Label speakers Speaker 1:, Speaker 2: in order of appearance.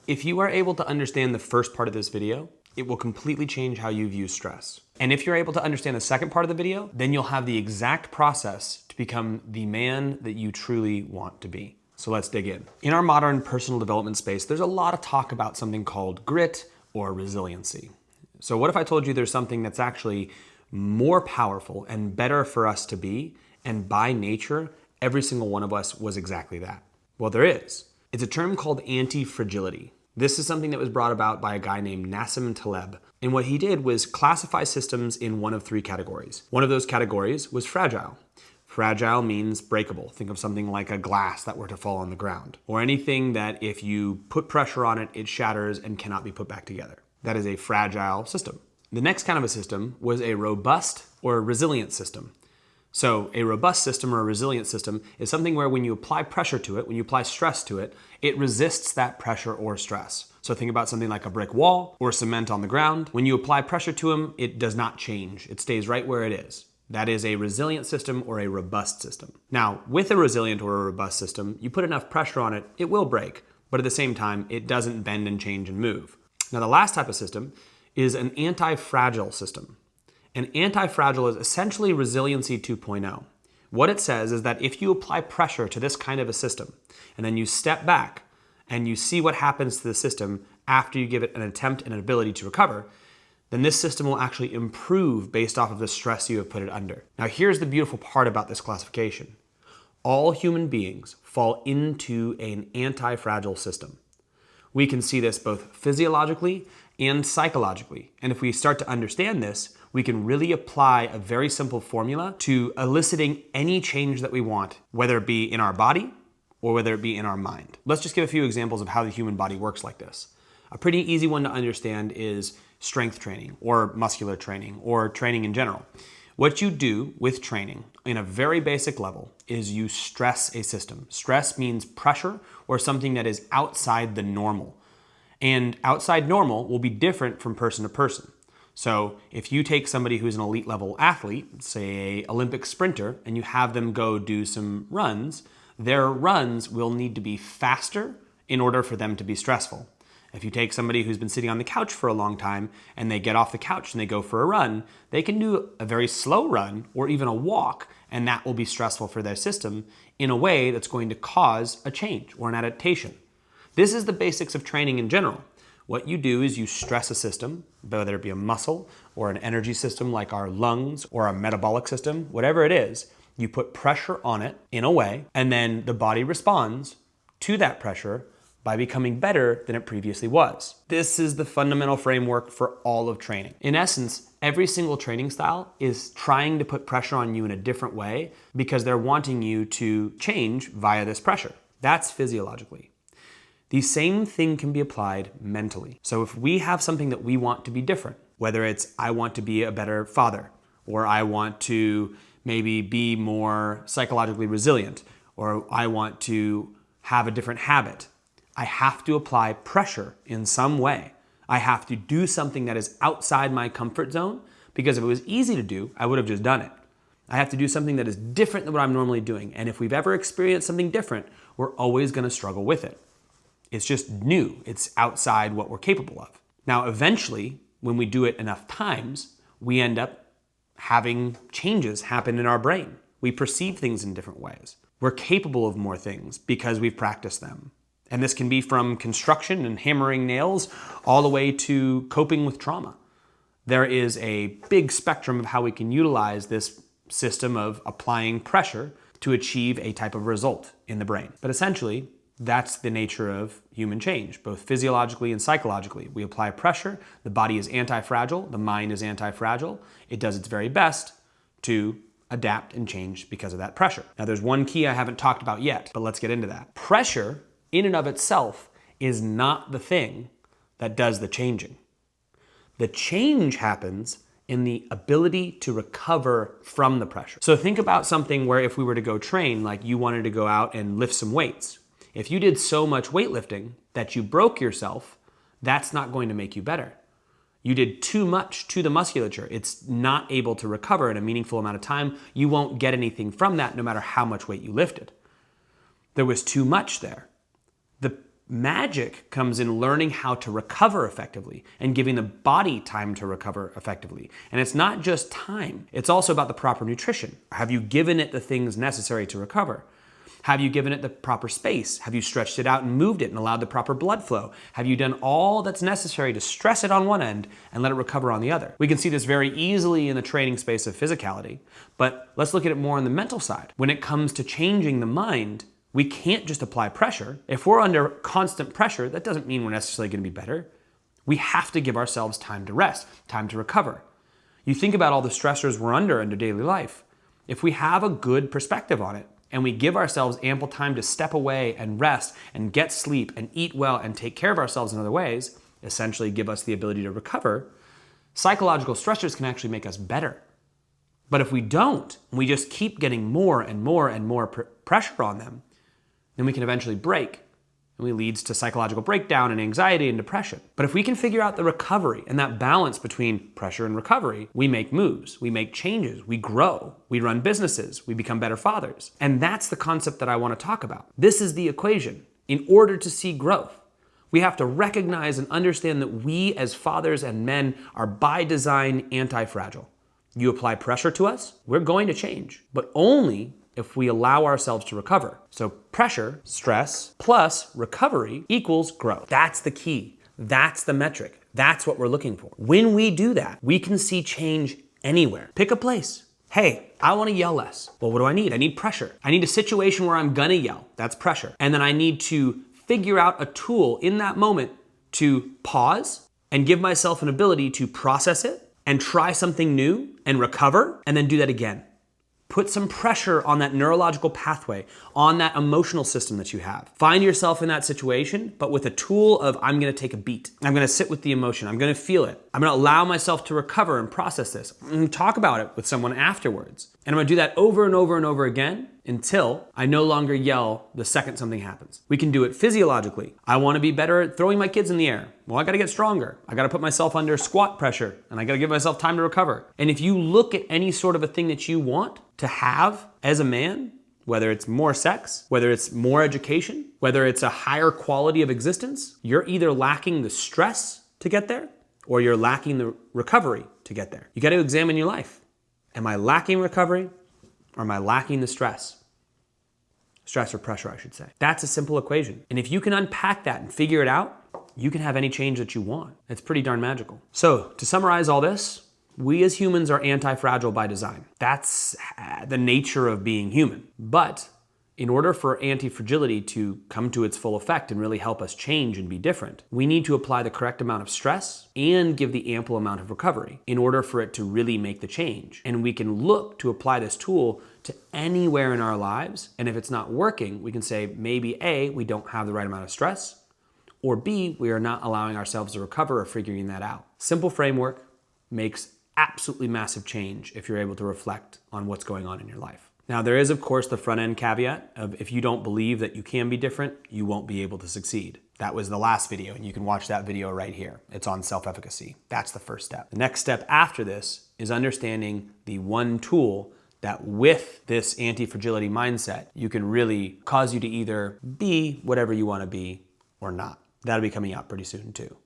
Speaker 1: If you are able to understand the first part of this video, it will completely change how you view stress. And if you're able to understand the second part of the video, then you'll have the exact process to become the man that you truly want to be. So let's dig in. In our modern personal development space, there's a lot of talk about something called grit or resiliency. So what if I told you there's something that's actually more powerful and better for us to be, and by nature, every single one of us was exactly that? Well, there is. It's a term called anti-fragility. This is something that was brought about by a guy named Nassim Taleb. And what he did was classify systems in one of three categories. One of those categories was fragile. Fragile means breakable. Think of something like a glass that were to fall on the ground, or anything that if you put pressure on it, it shatters and cannot be put back together. That is a fragile system. The next kind of a system was a robust or a resilient system. So a robust system or a resilient system is something where when you apply pressure to it, when you apply stress to it, it resists that pressure or stress. So think about something like a brick wall or cement on the ground. When you apply pressure to them, it does not change. It stays right where it is. That is a resilient system or a robust system. Now, with a resilient or a robust system, you put enough pressure on it, it will break, but at the same time, it doesn't bend and change and move. Now, the last type of system is an anti-fragile system. An anti-fragile is essentially resiliency 2.0. What it says is that if you apply pressure to this kind of a system, and then you step back and you see what happens to the system after you give it an attempt and an ability to recover, then this system will actually improve based off of the stress you have put it under. Now, here's the beautiful part about this classification. All human beings fall into an anti-fragile system. We can see this both physiologically and psychologically. And if we start to understand this, we can really apply a very simple formula to eliciting any change that we want, whether it be in our body or whether it be in our mind. Let's just give a few examples of how the human body works like this. A pretty easy one to understand is strength training or muscular training or training in general. What you do with training in a very basic level is you stress a system. Stress means pressure or something that is outside the normal. And outside normal will be different from person to person. So if you take somebody who's an elite level athlete, say an Olympic sprinter, and you have them go do some runs, their runs will need to be faster in order for them to be stressful. If you take somebody who's been sitting on the couch for a long time and they get off the couch and they go for a run, they can do a very slow run or even a walk, and that will be stressful for their system in a way that's going to cause a change or an adaptation. This is the basics of training in general. What you do is you stress a system, whether it be a muscle or an energy system like our lungs or a metabolic system, whatever it is, you put pressure on it in a way, and then the body responds to that pressure by becoming better than it previously was. This is the fundamental framework for all of training. In essence, every single training style is trying to put pressure on you in a different way because they're wanting you to change via this pressure. That's physiologically. The same thing can be applied mentally. So if we have something that we want to be different, whether it's I want to be a better father, or I want to maybe be more psychologically resilient, or I want to have a different habit, I have to apply pressure in some way. I have to do something that is outside my comfort zone, because if it was easy to do, I would have just done it. I have to do something that is different than what I'm normally doing. And if we've ever experienced something different, we're always going to struggle with it. It's just new. It's outside what we're capable of. Now, eventually, when we do it enough times, we end up having changes happen in our brain. We perceive things in different ways. We're capable of more things because we've practiced them. And this can be from construction and hammering nails all the way to coping with trauma. There is a big spectrum of how we can utilize this system of applying pressure to achieve a type of result in the brain. But essentially, that's the nature of human change, both physiologically and psychologically. We apply pressure, the body is anti-fragile, the mind is anti-fragile. It does its very best to adapt and change because of that pressure. Now, there's one key I haven't talked about yet, but let's get into that. Pressure, in and of itself, is not the thing that does the changing. The change happens in the ability to recover from the pressure. So think about something where if we were to go train, like you wanted to go out and lift some weights. If you did so much weightlifting that you broke yourself, that's not going to make you better. You did too much to the musculature. It's not able to recover in a meaningful amount of time. You won't get anything from that no matter how much weight you lifted. There was too much there. The Magic comes in learning how to recover effectively and giving the body time to recover effectively. And it's not just time, it's also about the proper nutrition. Have you given it the things necessary to recover? Have you given it the proper space? Have you stretched it out and moved it and allowed the proper blood flow? Have you done all that's necessary to stress it on one end and let it recover on the other? We can see this very easily in the training space of physicality, but let's look at it more on the mental side. When it comes to changing the mind, we can't just apply pressure. If we're under constant pressure, that doesn't mean we're necessarily going to be better. We have to give ourselves time to rest, time to recover. You think about all the stressors we're under daily life. If we have a good perspective on it, and we give ourselves ample time to step away and rest and get sleep and eat well and take care of ourselves in other ways, essentially give us the ability to recover, psychological stressors can actually make us better. But if we don't, we just keep getting more and more and more pressure on them, then we can eventually break. And it leads to psychological breakdown and anxiety and depression. But if we can figure out the recovery and that balance between pressure and recovery, we make moves, we make changes, we grow, we run businesses, we become better fathers. And that's the concept that I want to talk about. This is the equation. In order to see growth, we have to recognize and understand that we as fathers and men are by design anti-fragile. You apply pressure to us, we're going to change, but only if we allow ourselves to recover. So pressure, stress, plus recovery equals growth. That's the key. That's the metric. That's what we're looking for. When we do that, we can see change anywhere. Pick a place. Hey, I want to yell less. Well, what do I need? I need pressure. I need a situation where I'm gonna yell. That's pressure. And then I need to figure out a tool in that moment to pause and give myself an ability to process it and try something new and recover and then do that again. Put some pressure on that neurological pathway, on that emotional system that you have. Find yourself in that situation, but with a tool of I'm gonna take a beat. I'm gonna sit with the emotion. I'm gonna feel it. I'm gonna allow myself to recover and process this. I'm gonna talk about it with someone afterwards. And I'm gonna do that over and over and over again until I no longer yell the second something happens. We can do it physiologically. I wanna be better at throwing my kids in the air. Well, I gotta get stronger. I gotta put myself under squat pressure and I gotta give myself time to recover. And if you look at any sort of a thing that you want to have as a man, whether it's more sex, whether it's more education, whether it's a higher quality of existence, you're either lacking the stress to get there or you're lacking the recovery to get there. You gotta examine your life. Am I lacking recovery or am I lacking the stress? Stress or pressure, I should say. That's a simple equation. And if you can unpack that and figure it out, you can have any change that you want. It's pretty darn magical. So to summarize all this, we as humans are anti-fragile by design. That's the nature of being human. But in order for anti-fragility to come to its full effect and really help us change and be different, we need to apply the correct amount of stress and give the ample amount of recovery in order for it to really make the change. And we can look to apply this tool to anywhere in our lives. And if it's not working, we can say maybe A, we don't have the right amount of stress, or B, we are not allowing ourselves to recover or figuring that out. Simple framework makes absolutely massive change if you're able to reflect on what's going on in your life. Now, there is, of course, the front end caveat of if you don't believe that you can be different, you won't be able to succeed. That was the last video, and you can watch that video right here. It's on self-efficacy. That's the first step. The next step after this is understanding the one tool that with this anti-fragility mindset, you can really cause you to either be whatever you want to be or not. That'll be coming out pretty soon too.